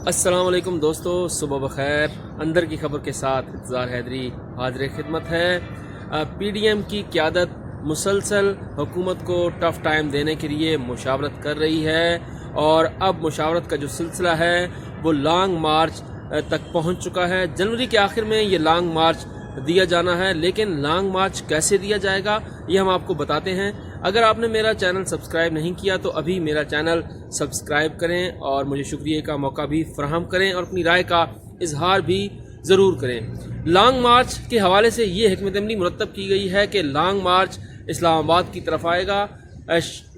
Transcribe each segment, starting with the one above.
अस्सलाम वालेकुम दोस्तों, सुबह बखैर। अंदर की खबर के साथ इंतज़ार हैदरी हाजिर खिदमत है। PDM की क़यादत मुसलसल हुकूमत को टफ़ टाइम देने के लिए मुशावरत कर रही है और अब मुशावरत का जो सिलसिला है वो लॉन्ग मार्च तक पहुंच चुका है। जनवरी के आखिर में ये लॉन्ग मार्च दिया जाना है, लेकिन लॉन्ग मार्च कैसे दिया जाएगा ये हम आपको बताते हैं। अगर आपने मेरा चैनल सब्सक्राइब नहीं किया तो अभी मेरा चैनल सब्सक्राइब करें और मुझे शुक्रिया का मौका भी फराहम करें और अपनी राय का इजहार भी ज़रूर करें। लॉन्ग मार्च के हवाले से ये हिकमत अमली मुरतब की गई है कि लॉन्ग मार्च इस्लामाबाद की तरफ आएगा।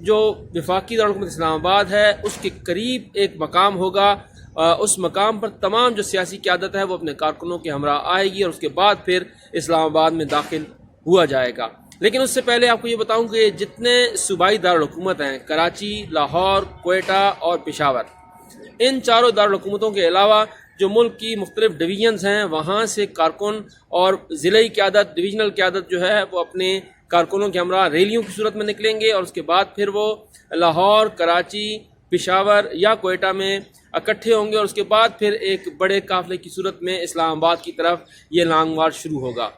जो वफाकी दारुल इस्लामाबाद है उसके करीब एक मकाम होगा। उस मकाम पर तमाम जो सियासी क़यादत है वो अपने कारकुनों के हमरा आएगी और उसके बाद फिर इस्लामाबाद में दाखिल हुआ जाएगा। लेकिन उससे पहले आपको ये बताऊं कि जितने सूबाई दारुल हुकूमत हैं, कराची, लाहौर, क्वेटा और पेशावर, इन चारों दारुल हुकूमतों के अलावा जो मुल्क की मुख्तलिफ डिवीजन्स हैं वहाँ से कारकुन और ज़िले क़यादत, डिवीजनल क़यादत जो है वो अपने कारकुनों के हमरा रैलियों की सूरत में निकलेंगे और उसके बाद फिर वो लाहौर, कराची, पेशावर या क्वेटा में इकट्ठे होंगे और उसके बाद फिर एक बड़े काफ़िले की सूरत में इस्लामाबाद की तरफ ये लॉन्ग मार्च शुरू होगा।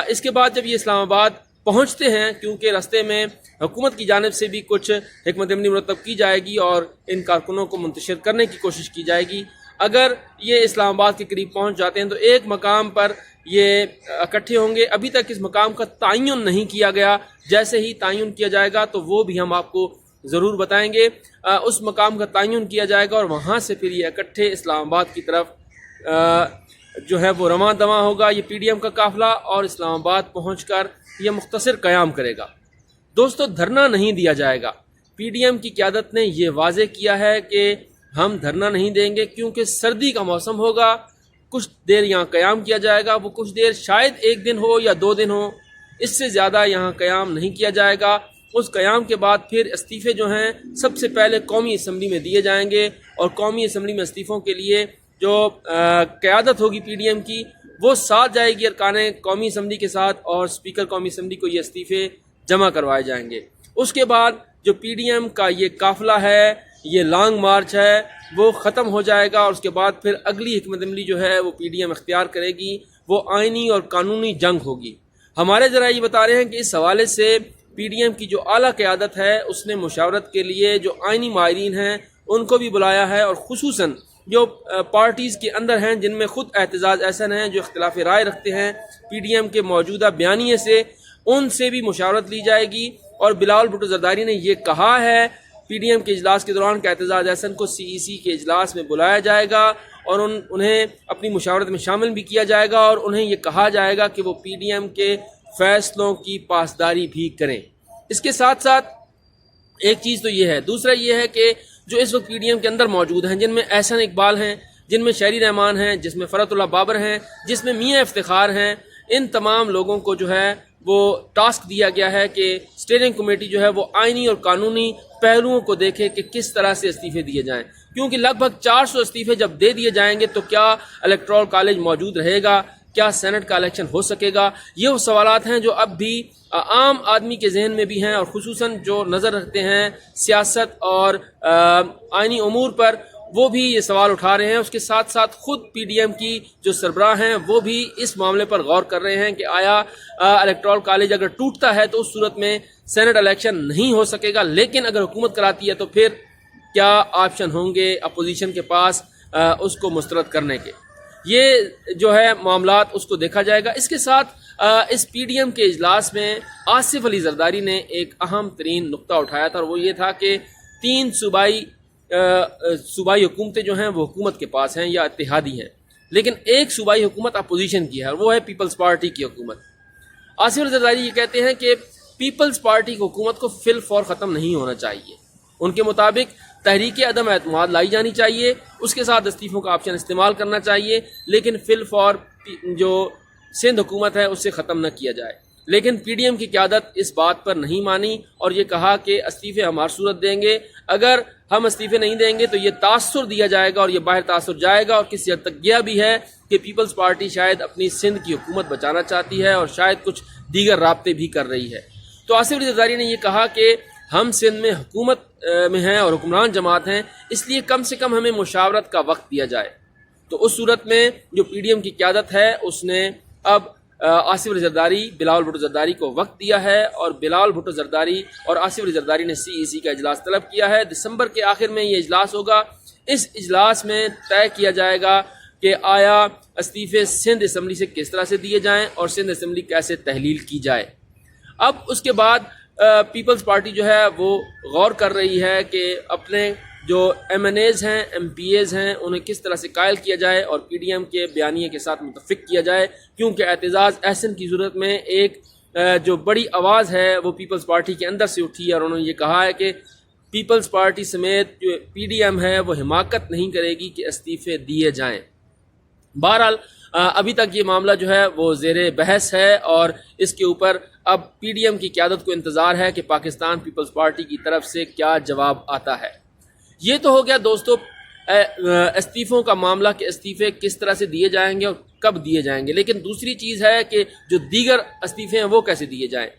इसके बाद जब ये इस्लामाबाद पहुंचते हैं, क्योंकि रास्ते में हुकूमत की जानिब से भी कुछ हिकमत अमली मुरतब की जाएगी और इन कारकुनों को मुंतशिर करने की कोशिश की जाएगी। अगर ये इस्लामाबाद के करीब पहुंच जाते हैं तो एक मकाम पर ये इकट्ठे होंगे। अभी तक इस मकाम का तयन नहीं किया गया, जैसे ही तयन किया जाएगा तो वो भी हम आपको ज़रूर बताएंगे। उस मकाम का तयन किया जाएगा और वहाँ से फिर ये इकट्ठे इस्लामाबाद की तरफ जो है वो रवां दवां होगा ये PDM का काफ़िला और इस्लामाबाद पहुँचकर यह मुख्तसर क़याम करेगा। दोस्तों, धरना नहीं दिया जाएगा। PDM की क़यादत ने यह वाज़े किया है कि हम धरना नहीं देंगे, क्योंकि सर्दी का मौसम होगा। कुछ देर यहाँ क़याम किया जाएगा, वो कुछ देर शायद 1 दिन हो या 2 दिन हो, इससे ज़्यादा यहाँ क़याम नहीं किया जाएगा। उस क़याम के बाद फिर इस्तीफ़े जो हैं सबसे पहले कौमी असम्बली में दिए जाएंगे और कौमी असम्बली में इस्तीफ़ों के लिए जो क़यादत होगी PDM की वो साथ जाएगी अरकान कौमी असम्बली के साथ और स्पीकर कौमी असम्बली को ये इस्तीफ़े जमा करवाए जाएंगे। उसके बाद जो PDM का ये काफ़िला है, ये लॉन्ग मार्च है, वो ख़त्म हो जाएगा और उसके बाद फिर अगली हिकमत अमली जो है वो PDM इख्तियार करेगी, वो आइनी और कानूनी जंग होगी। हमारे ज़रा ये बता रहे हैं कि इस हवाले से PDM की जो आला क़यादत है उसने मुशावरत के लिए जो आइनी माहिरीन हैं उनको भी बुलाया है और खुसूसन जो पार्टीज़ के अंदर हैं जिनमें ख़ुद एहतजाज ऐसन हैं जो इख्तिलाफ़ राय रखते हैं PDM के मौजूदा बयानिए से, उनसे भी मुशावरत ली जाएगी। और बिलावल भुट्टो जरदारी ने यह कहा है PDM के इजलास के दौरान कि एहतजाज ऐसन को CEC के इजलास में बुलाया जाएगा और उन्हें अपनी मुशावरत में शामिल भी किया जाएगा और उन्हें यह कहा जाएगा कि वो PDM के फ़ैसलों की पासदारी भी करें। इसके साथ साथ एक चीज़ तो ये है, दूसरा ये है कि जो इस वक्त PDM के अंदर मौजूद हैं, जिनमें एहसन इकबाल हैं, जिनमें शहरी रहमान हैं, जिसमें फ़रतुल्लाह बाबर हैं, जिसमें मियाँ इफ्तिखार हैं, इन तमाम लोगों को जो है वो टास्क दिया गया है कि स्टीयरिंग कमेटी जो है वो आइनी और कानूनी पहलुओं को देखे कि किस तरह से इस्तीफ़े दिए जाएं। क्योंकि लगभग 400 इस्तीफ़े जब दे दिए जाएंगे तो क्या इलेक्टोरल कॉलेज मौजूद रहेगा, क्या सेनेट का इलेक्शन हो सकेगा, ये वो सवालात हैं जो अब भी आम आदमी के जहन में भी हैं और खुसूसन जो नज़र रखते हैं सियासत और आइनी उमूर पर, वो भी ये सवाल उठा रहे हैं। उसके साथ साथ खुद PDM की जो सरबराह हैं वो भी इस मामले पर गौर कर रहे हैं कि आया इलेक्टोरल कॉलेज अगर टूटता है तो उस सूरत में सेनेट इलेक्शन नहीं हो सकेगा, लेकिन अगर हुकूमत कराती है तो फिर क्या ऑप्शन होंगे अपोजिशन के पास उसको मुस्तरद करने के। ये जो है मामलात उसको देखा जाएगा। इसके साथ इस PDM के इजलास में आसिफ अली जरदारी ने एक अहम तरीन नुक्ता उठाया था और वो ये था कि 3 सूबाई हुकूमतें जो हैं वो हुकूमत के पास हैं या इत्तेहादी हैं, लेकिन एक सूबाई हुकूमत अपोजिशन की है और वो है पीपल्स पार्टी की हुकूमत। आसिफ अली जरदारी ये कहते हैं कि पीपल्स पार्टी की हुकूमत को फिल फॉर ख़त्म नहीं होना चाहिए। उनके मुताबिक तहरीक अदम एतमाद लाई जानी चाहिए, उसके साथ इस्तीफ़ों का ऑप्शन इस्तेमाल करना चाहिए, लेकिन फिल फॉर जो सिंध हुकूमत है उससे ख़त्म न किया जाए। लेकिन PDM की क़यादत इस बात पर नहीं मानी और ये कहा कि इस्तीफ़े हम हर सूरत देंगे, अगर हम इस्तीफ़े नहीं देंगे तो ये तासुर दिया जाएगा और ये बाहर तासुर जाएगा। और किसी हद तक गया भी है कि पीपल्स पार्टी शायद अपनी सिंध की हुकूमत बचाना चाहती है और शायद कुछ दीगर राब्ते भी कर रही है। तो आसिफ अली जरदारी ने यह कहा कि ہم سندھ میں حکومت میں ہیں اور حکمران جماعت ہیں، اس لیے کم سے کم ہمیں مشاورت کا وقت دیا جائے۔ تو اس صورت میں جو پی ڈی ایم کی قیادت ہے اس نے اب آصف علی زرداری، بلاول بھٹو زرداری کو وقت دیا ہے، اور بلاول بھٹو زرداری اور آصف علی زرداری نے سی ای سی کا اجلاس طلب کیا ہے۔ دسمبر کے آخر میں یہ اجلاس ہوگا۔ اس اجلاس میں طے کیا جائے گا کہ آیا استعفے سندھ اسمبلی سے کس طرح سے دیے جائیں اور سندھ اسمبلی کیسے تحلیل کی جائے۔ اب اس کے بعد پیپلز پارٹی جو ہے وہ غور کر رہی ہے کہ اپنے جو ایم این ایز ہیں، ایم پی ایز ہیں، انہیں کس طرح سے قائل کیا جائے اور پی ڈی ایم کے بیانیے کے ساتھ متفق کیا جائے، کیونکہ اعتزاز احسن کی صورت میں ایک جو بڑی آواز ہے وہ پیپلز پارٹی کے اندر سے اٹھی ہے، اور انہوں نے یہ کہا ہے کہ پیپلز پارٹی سمیت جو پی ڈی ایم ہے وہ حماقت نہیں کرے گی کہ استعفے دیے جائیں۔ بہرحال ابھی تک یہ معاملہ جو ہے وہ زیر بحث ہے، اور اس کے اوپر اب پی ڈی ایم کی قیادت کو انتظار ہے کہ پاکستان پیپلز پارٹی کی طرف سے کیا جواب آتا ہے۔ یہ تو ہو گیا دوستو استعفوں کا معاملہ کہ استعفے کس طرح سے دیے جائیں گے اور کب دیے جائیں گے، لیکن دوسری چیز ہے کہ جو دیگر استعفے ہیں وہ کیسے دیے جائیں۔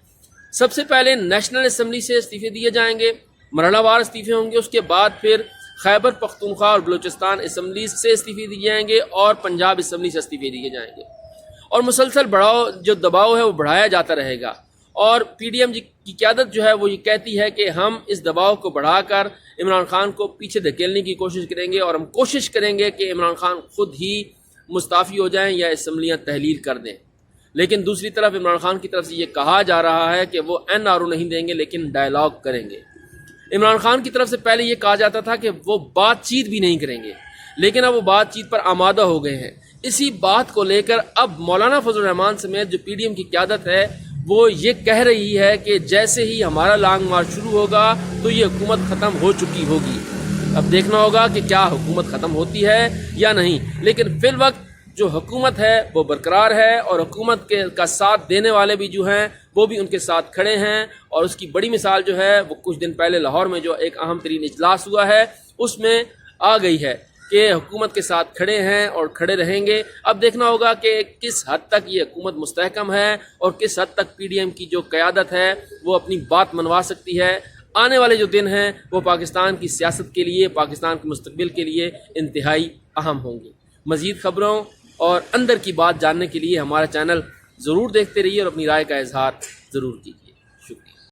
سب سے پہلے نیشنل اسمبلی سے استعفے دیے جائیں گے، مرحلہ وار استعفے ہوں گے، اس کے بعد پھر خیبر پختونخوا اور بلوچستان اسمبلی سے استعفے دیے جائیں گے اور پنجاب اسمبلی سے استعفے دیے جائیں گے، اور مسلسل جو دباؤ ہے وہ بڑھایا جاتا رہے گا۔ اور پی ڈی ایم کی قیادت جو ہے وہ یہ کہتی ہے کہ ہم اس دباؤ کو بڑھا کر عمران خان کو پیچھے دھکیلنے کی کوشش کریں گے، اور ہم کوشش کریں گے کہ عمران خان خود ہی مستعفی ہو جائیں یا اسمبلیاں تحلیل کر دیں۔ لیکن دوسری طرف عمران خان کی طرف سے یہ کہا جا رہا ہے کہ وہ این آر او نہیں دیں گے لیکن ڈائلاگ کریں گے۔ عمران خان کی طرف سے پہلے یہ کہا جاتا تھا کہ وہ بات چیت بھی نہیں کریں گے، لیکن اب وہ بات چیت پر آمادہ ہو گئے ہیں۔ اسی بات کو لے کر اب مولانا فضل الرحمان سمیت جو پی ڈی ایم کی قیادت ہے وہ یہ کہہ رہی ہے کہ جیسے ہی ہمارا لانگ مارچ شروع ہوگا تو یہ حکومت ختم ہو چکی ہوگی۔ اب دیکھنا ہوگا کہ کیا حکومت ختم ہوتی ہے یا نہیں، لیکن فی الوقت جو حکومت ہے وہ برقرار ہے، اور حکومت کا ساتھ دینے والے بھی جو ہیں وہ بھی ان کے ساتھ کھڑے ہیں، اور اس کی بڑی مثال جو ہے وہ کچھ دن پہلے لاہور میں جو ایک اہم ترین اجلاس ہوا ہے اس میں آ گئی ہے کہ حکومت کے ساتھ کھڑے ہیں اور کھڑے رہیں گے۔ اب دیکھنا ہوگا کہ کس حد تک یہ حکومت مستحکم ہے اور کس حد تک پی ڈی ایم کی جو قیادت ہے وہ اپنی بات منوا سکتی ہے۔ آنے والے جو دن ہیں وہ پاکستان کی سیاست کے لیے، پاکستان کے مستقبل کے لیے انتہائی اہم ہوں گے۔ مزید خبروں اور اندر کی بات جاننے کے لیے ہمارا چینل ضرور دیکھتے رہیے اور اپنی رائے کا اظہار ضرور کیجیے۔